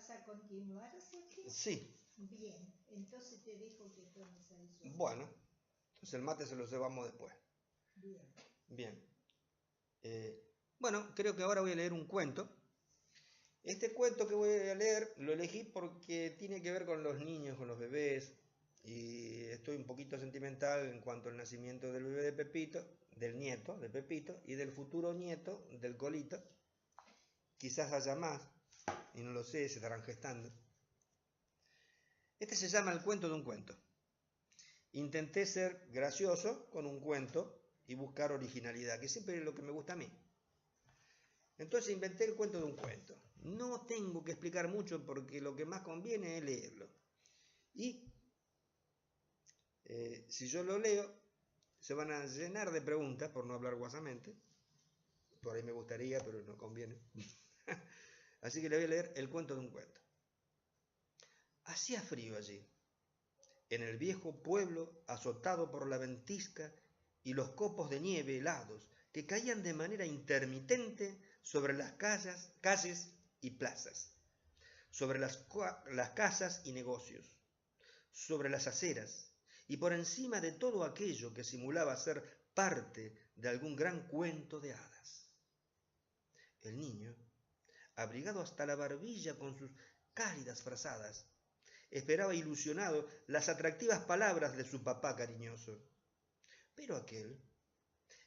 vas a continuar, Sergio? Sí. Bien, entonces te dejo que tomes el sueño. Bueno, entonces el mate se lo llevamos después. Bien. Bien. Bueno, creo que ahora voy a leer un cuento. Este cuento que voy a leer lo elegí porque tiene que ver con los niños, con los bebés, y estoy un poquito sentimental en cuanto al nacimiento del bebé de Pepito, del nieto de Pepito y del futuro nieto del Colito. Quizás haya más, y no lo sé, se estarán gestando. Este se llama El cuento de un cuento. Intenté ser gracioso con un cuento y buscar originalidad, que siempre es lo que me gusta a mí. Entonces inventé el cuento de un cuento. No tengo que explicar mucho porque lo que más conviene es leerlo. Y si yo lo leo, se van a llenar de preguntas, por no hablar guasamente. Por ahí me gustaría, pero no conviene. Así que le voy a leer el cuento de un cuento. Hacía frío allí, en el viejo pueblo azotado por la ventisca y los copos de nieve helados que caían de manera intermitente sobre las calles y plazas, sobre las casas y negocios, sobre las aceras y por encima de todo aquello que simulaba ser parte de algún gran cuento de hadas. El niño, abrigado hasta la barbilla con sus cálidas frazadas, esperaba ilusionado las atractivas palabras de su papá cariñoso. Pero aquel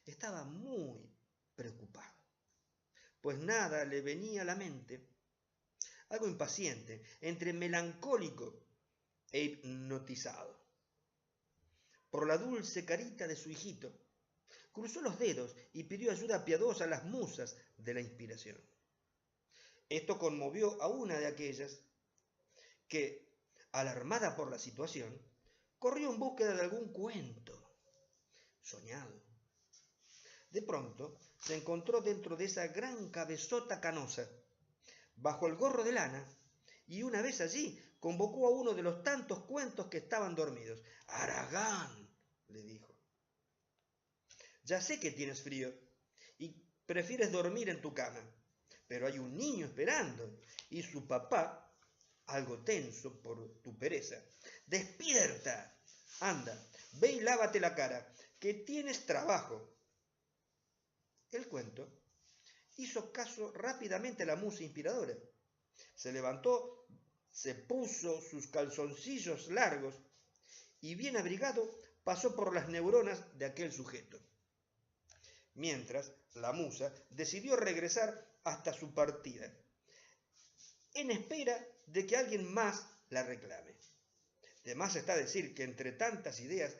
estaba muy preocupado, pues nada le venía a la mente. Algo impaciente, entre melancólico e hipnotizado por la dulce carita de su hijito, cruzó los dedos y pidió ayuda piadosa a las musas de la inspiración. Esto conmovió a una de aquellas que, alarmada por la situación, corrió en búsqueda de algún cuento soñado. De pronto se encontró dentro de esa gran cabezota canosa, bajo el gorro de lana, y una vez allí convocó a uno de los tantos cuentos que estaban dormidos. «Aragán», le dijo, «ya sé que tienes frío y prefieres dormir en tu cama, pero hay un niño esperando y su papá, algo tenso por tu pereza. ¡Despierta! Anda, ve y lávate la cara, que tienes trabajo». El cuento hizo caso rápidamente a la musa inspiradora. Se levantó, se puso sus calzoncillos largos y bien abrigado pasó por las neuronas de aquel sujeto. Mientras, la musa decidió regresar hasta su partida, en espera de que alguien más la reclame. De más está decir que entre tantas idas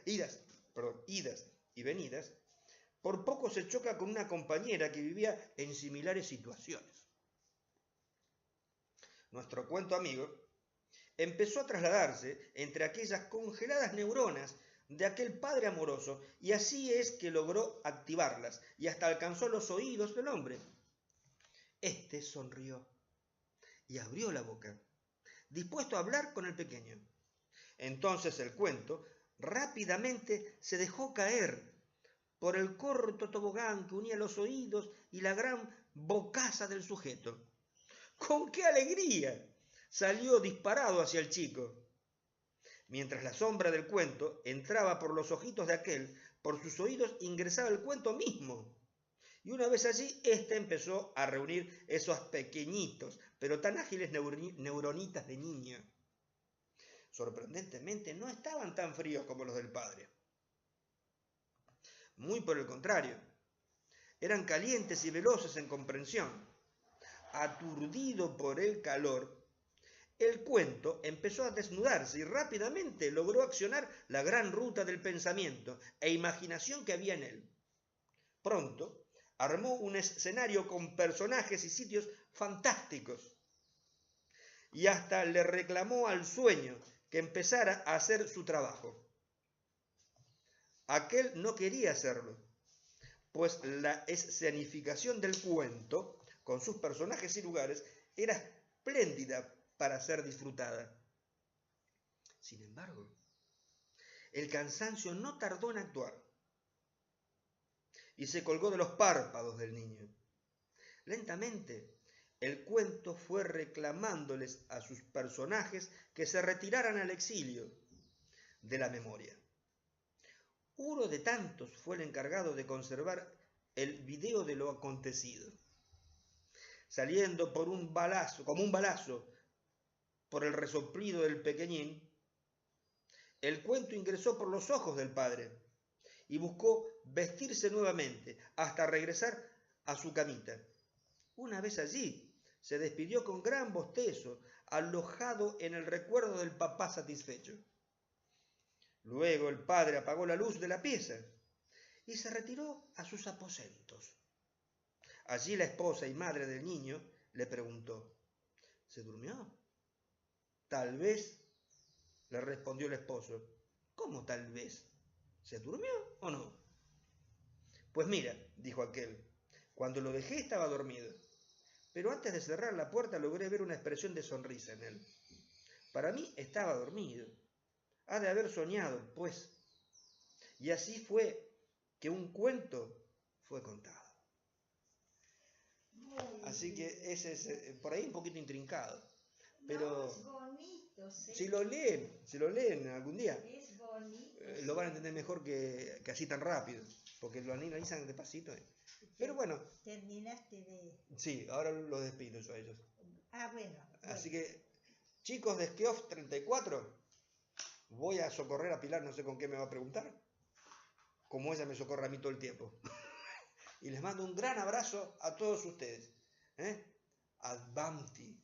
y venidas, por poco se choca con una compañera que vivía en similares situaciones. Nuestro cuento amigo empezó a trasladarse entre aquellas congeladas neuronas de aquel padre amoroso, y así es que logró activarlas y hasta alcanzó los oídos del hombre. Este sonrió y abrió la boca, dispuesto a hablar con el pequeño. Entonces el cuento rápidamente se dejó caer por el corto tobogán que unía los oídos y la gran bocaza del sujeto. ¡Con qué alegría! Salió disparado hacia el chico. Mientras la sombra del cuento entraba por los ojitos de aquel, por sus oídos ingresaba el cuento mismo. Y una vez allí, éste empezó a reunir esos pequeñitos, pero tan ágiles neuronitas de niño. Sorprendentemente, no estaban tan fríos como los del padre. Muy por el contrario, eran calientes y veloces en comprensión. Aturdido por el calor, el cuento empezó a desnudarse y rápidamente logró accionar la gran ruta del pensamiento e imaginación que había en él. Pronto armó un escenario con personajes y sitios fantásticos y hasta le reclamó al sueño que empezara a hacer su trabajo. Aquel no quería hacerlo, pues la escenificación del cuento, con sus personajes y lugares, era espléndida para ser disfrutada. Sin embargo, el cansancio no tardó en actuar y se colgó de los párpados del niño. Lentamente, el cuento fue reclamándoles a sus personajes que se retiraran al exilio de la memoria. Uno de tantos fue el encargado de conservar el video de lo acontecido. Saliendo por un balazo, como un balazo, por el resoplido del pequeñín, el cuento ingresó por los ojos del padre y buscó vestirse nuevamente hasta regresar a su camita. Una vez allí, se despidió con gran bostezo, alojado en el recuerdo del papá satisfecho. Luego el padre apagó la luz de la pieza y se retiró a sus aposentos. Allí la esposa y madre del niño le preguntó: ¿se durmió? Tal vez, le respondió el esposo. ¿Cómo tal vez? ¿Se durmió o no? Pues mira, dijo aquel, cuando lo dejé estaba dormido, pero antes de cerrar la puerta logré ver una expresión de sonrisa en él. Para mí estaba dormido. Ha de haber soñado, pues. Y así fue que un cuento fue contado. Así que ese es por ahí un poquito intrincado. Pero no, es bonito, ¿sí? si lo leen algún día, es bonito, lo van a entender mejor que así tan rápido, porque lo analizan despacito. Pero bueno. Terminaste de... Sí, ahora los despido yo a ellos. Ah, bueno. Así que, chicos de Skeoff 34, voy a socorrer a Pilar, no sé con qué me va a preguntar, como ella me socorre a mí todo el tiempo. Y les mando un gran abrazo a todos ustedes. Advanti.